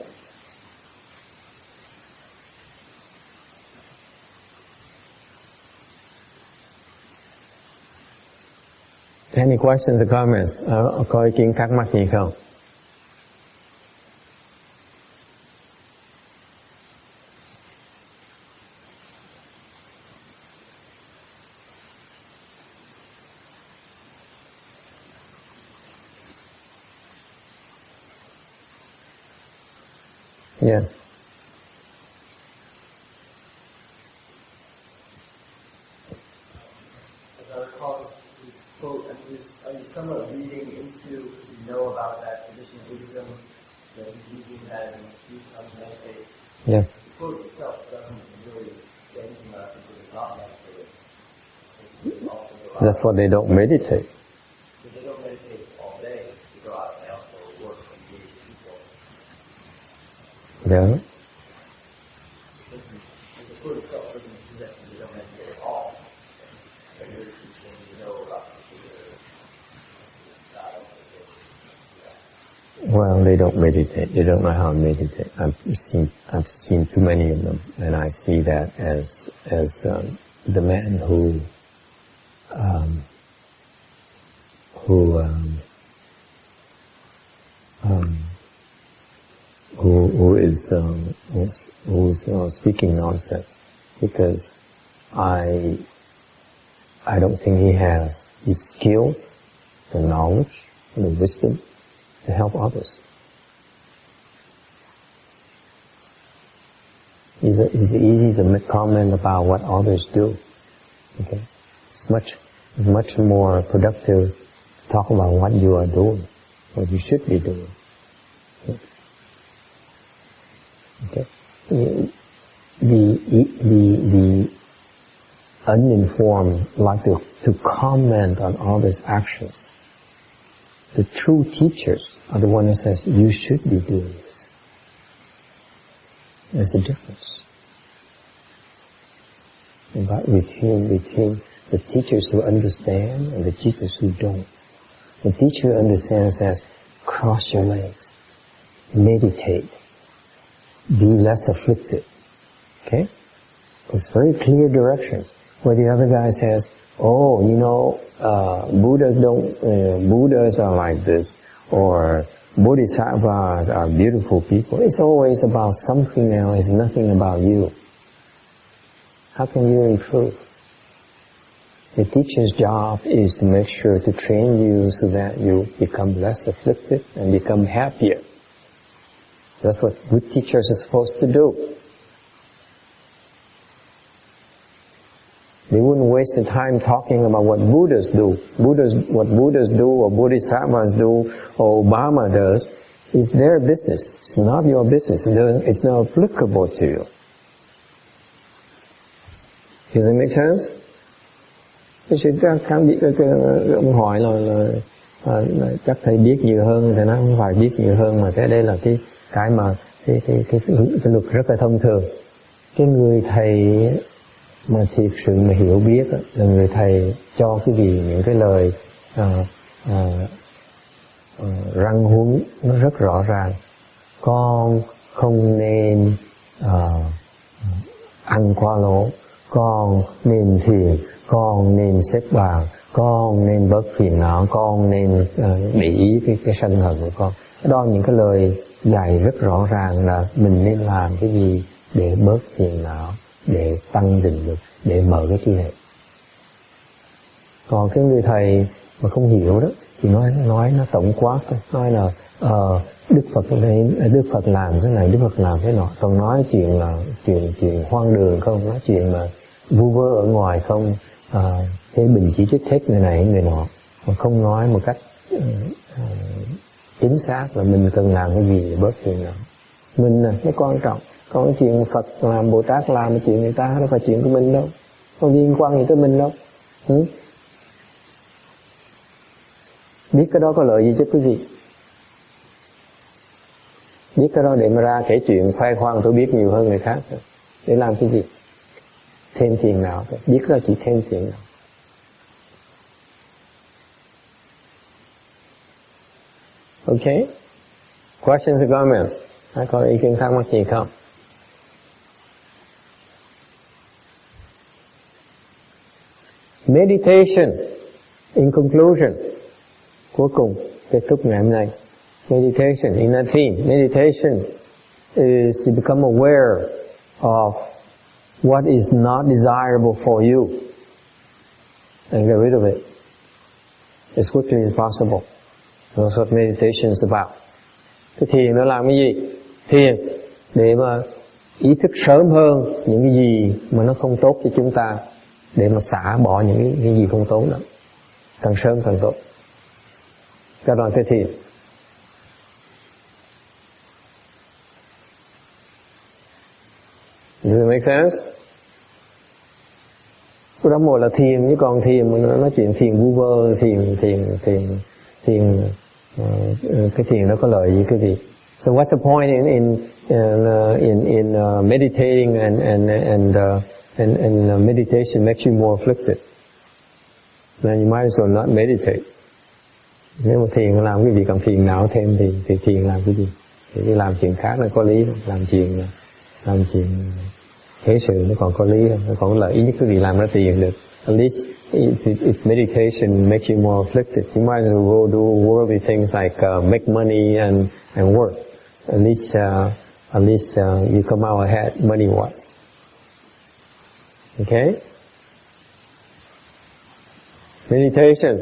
Any questions or comments? Có ý kiến thắc mắc gì không? Yes. Buddhism, that using that as an excuse to meditate. Yes. The quote itself doesn't really say anything about people who not meditate. That's why they don't meditate. So they don't meditate all day. They go out and they also work and engage people. Yeah. The quote itself doesn't suggest that they don't meditate at all. But you're saying you know about particular style. Well, they don't meditate. They don't know how to meditate. I've seen too many of them, and I see that as the man who is speaking nonsense, because I don't think he has the skills, the knowledge, and the wisdom to help others. It's easy to make comment about what others do. Okay, it's much more productive to talk about what you are doing, what you should be doing. Okay, the uninformed like to comment on others' actions. The true teachers are the one that says you should be doing this. There's a difference. But between the teachers who understand and the teachers who don't. The teacher who understands says, cross your legs, meditate, be less afflicted. Okay? It's very clear directions. Where the other guy says, oh, you know, Buddhas are like this, or Bodhisattvas are beautiful people. It's always about something else. It's nothing about you. How can you improve? The teacher's job is to make sure to train you so that you become less afflicted and become happier. That's what good teachers are supposed to do. They wouldn't waste the time talking about what Buddhas do. What Buddhas do, or Bodhisattvas do, or Obama does, is their business. It's not your business. It's not applicable to you. Does that make sense? Ông hỏi là chắc thầy biết nhiều hơn, thầy nói không phải biết nhiều hơn, mà đây là cái mà cái luật rất là thông thường. Cái người thầy mà thiệt sự mà hiểu biết là người thầy cho cái gì những cái lời răng huấn nó rất rõ ràng. Con không nên ăn quá lố, con nên thiền, con nên xếp bằng, con nên bớt phiền não, con nên để ý cái sân hận của con. Đó những cái lời dạy rất rõ ràng là mình nên làm cái gì để bớt phiền não, để tăng định lực, để mở cái tri hệ. Còn cái người thầy mà không hiểu đó thì nói nó tổng quát thôi, nói là Đức Phật làm cái này, Đức Phật làm cái nọ, còn nói chuyện là chuyện hoang đường không, nói chuyện mà vu vơ ở ngoài không, cái bình chỉ trích hết người này người nọ, mà không nói một cách chính xác là mình cần làm cái gì để bớt phiền não. Mình là cái quan trọng. Còn cái chuyện Phật làm, Bồ Tát làm, cái chuyện người ta đâu phải chuyện của mình đâu, không liên quan gì tới mình đâu. Biết cái đó có lợi gì chứ quý vị? Biết cái đó để mà ra kể chuyện khoe khoang tôi biết nhiều hơn người khác, để làm cái gì? Thêm tiền nào? Biết đó chỉ thêm tiền nào? Okay? Questions or comments? Ai có ý kiến thắc mắc gì không? Meditation, in conclusion, cuối cùng, kết thúc ngày hôm nay. Meditation, in that theme, meditation is to become aware of what is not desirable for you and get rid of it as quickly as possible. That's what meditation is about. Cái thiền nó làm cái gì? Thiền để mà ý thức sớm hơn những cái gì mà nó không tốt cho chúng ta, để mà xả bỏ những cái gì không tốt đó, càng sớm càng tốt. Cái đó là cái thiền. Does it make sense? Cái đó một là thiền, chứ còn thiền nó nói chuyện thiền vu vơ, thiền cái thiền nó có lợi gì cái gì? So what's the point in meditating and meditation makes you more afflicted? Then you might as well not meditate. Nếu mà thiền làm cái gì còn phiền não thêm thì thiền làm cái gì? Thì làm chuyện khác nó có lý, làm chuyện thế sự nó còn có lý không? Nó còn lợi, ít nhất cái gì làm nó tiền được. At least if meditation makes you more afflicted, you might as well go do worldly things like make money and work. At least you come out ahead money wise. Okay? Meditation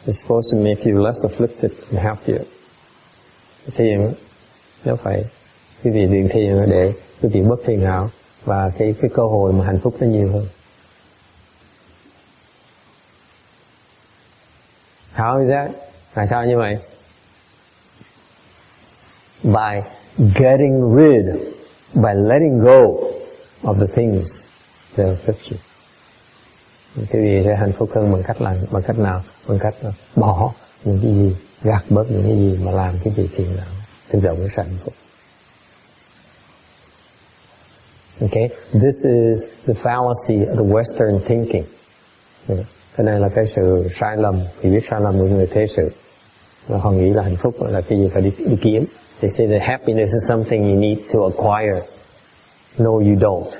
is supposed to make you less afflicted and happier. Thiền nó phải cái gì luyện thiền để cái việc bất phiền não và cái cơ hội mà hạnh phúc nó nhiều hơn. How is that? Tại sao như vậy? By getting rid, by letting go of the things that afflict you. Cái gì sẽ hạnh phúc hơn bằng cách nào? Bằng cách bỏ những cái gì, gạt bớt những cái gì mà làm cái gì phiền não, tự động nó sẽ hạnh phúc. Okay, this is the fallacy of the Western thinking. Cái này là cái sự sai lầm, hiểu biết sai lầm của người thế sự. Họ nghĩ là hạnh phúc là cái gì phải đi kiếm. They say that happiness is something you need to acquire. No, you don't.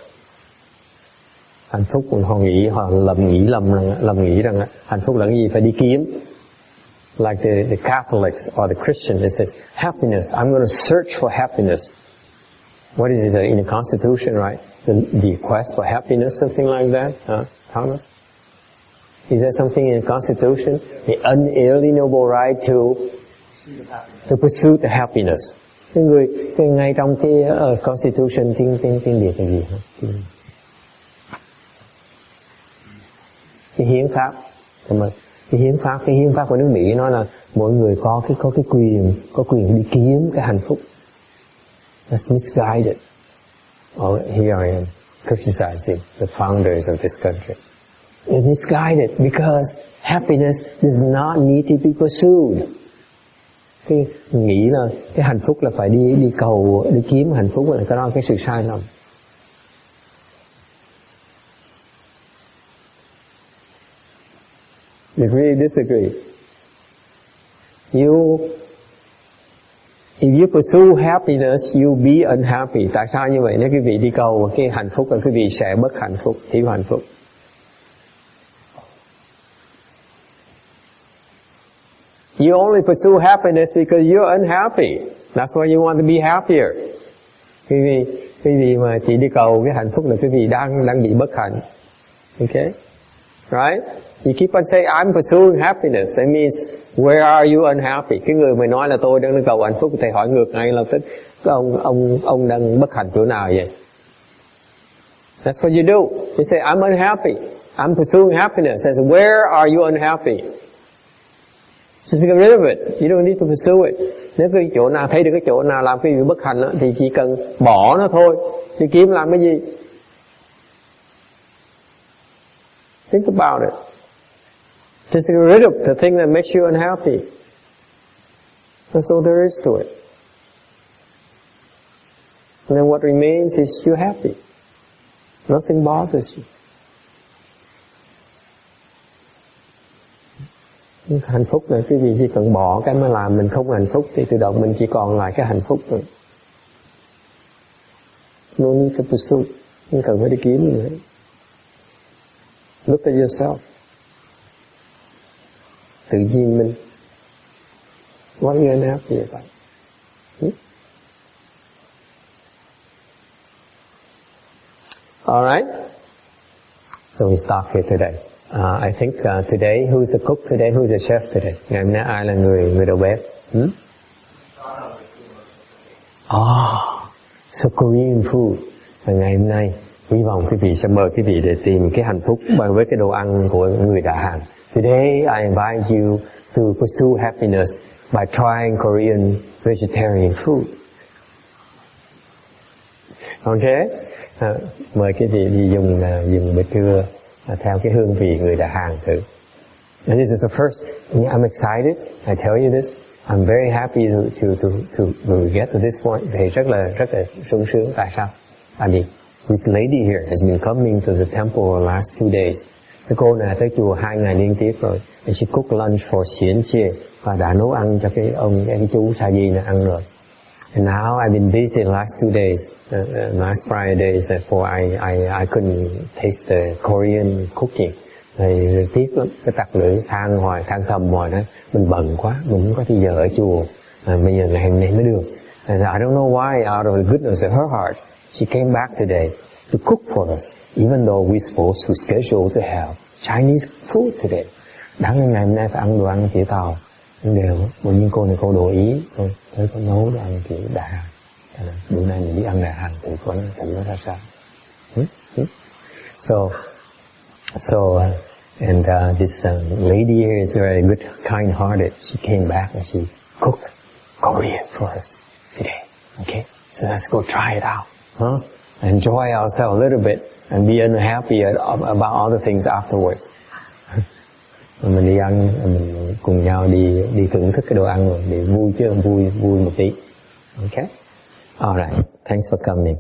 Hạnh phúc họ lầm nghĩ rằng hạnh phúc là cái gì phải đi kiếm. Like the Catholics or the Christians, they say happiness. I'm going to search for happiness. What is it in the Constitution, right? The quest for happiness, something like that, Thomas? Is there something in the Constitution? The unalienable right to pursue the happiness. Cái ngay trong cái Constitution tiếng Việt là gì hả? Cái hiến pháp. Cái hiến pháp của nước Mỹ nói là mỗi người có cái quyền đi kiếm cái hạnh phúc. That's misguided. Oh, here I am criticizing the founders of this country. It's misguided because happiness does not need to be pursued. Cái nghĩ là cái hạnh phúc là phải đi cầu, đi kiếm hạnh phúc, là cái sự sai lầm. Agree, disagree? If you pursue happiness, you'll be unhappy. Tại sao như vậy? Nếu quý vị đi cầu cái hạnh phúc, là quý vị sẽ bất hạnh phúc, thiếu hạnh phúc. You only pursue happiness because you're unhappy. That's why you want to be happier. Quý vị mà chỉ đi cầu cái hạnh phúc là quý vị đang bị bất hạnh. Okay? Right? You keep on saying, I'm pursuing happiness. That means, where are you unhappy? Cái người mà nói là tôi đang cầu hạnh phúc, thầy hỏi ngược ngay lập tức, ông đang bất hạnh chỗ nào vậy? That's what you do. You say, I'm unhappy. I'm pursuing happiness. Says, where are you unhappy? Just get rid of it. You don't need to pursue it. Nếu cái chỗ nào thấy được cái chỗ nào làm cái gì bất hạnh thì chỉ cần bỏ nó thôi. Chứ kiếm làm cái gì? Think about it. Just get rid of the thing that makes you unhappy. That's all there is to it. And then what remains is you're happy. Nothing bothers you. Hạnh phúc là cái gì? Chỉ cần bỏ cái mà làm mình không hạnh phúc thì tự động mình chỉ còn lại cái hạnh phúc rồi. No need to pursue. Không cần phải đi kiếm nữa. Look at yourself. Tự nhiên mình. What are you unhappy about? All right. So we stop here today. I think today, who's the cook today? Who's the chef today? Ngày hôm nay ai là người đầu bếp? So Korean food. Và ngày hôm nay, hy vọng quý vị sẽ mời quý vị để tìm cái hạnh phúc bằng với cái đồ ăn của người Đà Hàn. Today, I invite you to pursue happiness by trying Korean vegetarian food. Ok, mời quý vị đi dùng bữa trưa theo cái hương vị người đã hàng thử. And this is the first. I'm excited. I tell you this. I'm very happy to get to this point. Thầy rất là sung sướng. Tại sao? I mean, this lady here has been coming to the temple the last 2 days. Cái cô này tới chùa 2 ngày liên tiếp rồi. And she cooked lunch for Xian Chie và đã nấu ăn cho cái chú Sa Di này ăn rồi. And now I've been busy the last 2 days, last Fridays, for I couldn't taste the Korean cooking. Thì tiếc lắm, cái tặc lưỡi than thầm hoài đó, mình bận quá, mình không có thời giờ ở chùa, bây giờ ngày hôm nay mới được. And I don't know why, out of the goodness of her heart, she came back today to cook for us, even though we're supposed to schedule to have Chinese food today. Đáng ngày hôm nay phải ăn đồ ăn kiểu Tàu, đều, một những cô này cô đồ Ý, thôi, tới có nấu đồ ăn kiểu Đại Hàn. Bữa nay mình đi ăn Đại Hàn thử coi nó ra sao. And this lady here is very good, kind-hearted. She came back and she cooked Korean for us today. Okay, so let's go try it out. Enjoy ourselves a little bit and be unhappy about all the things afterwards. Mình đi ăn, mình cùng nhau đi thưởng thức cái đồ ăn rồi, để vui chứ vui một tí. Okay, all right. Thanks for coming.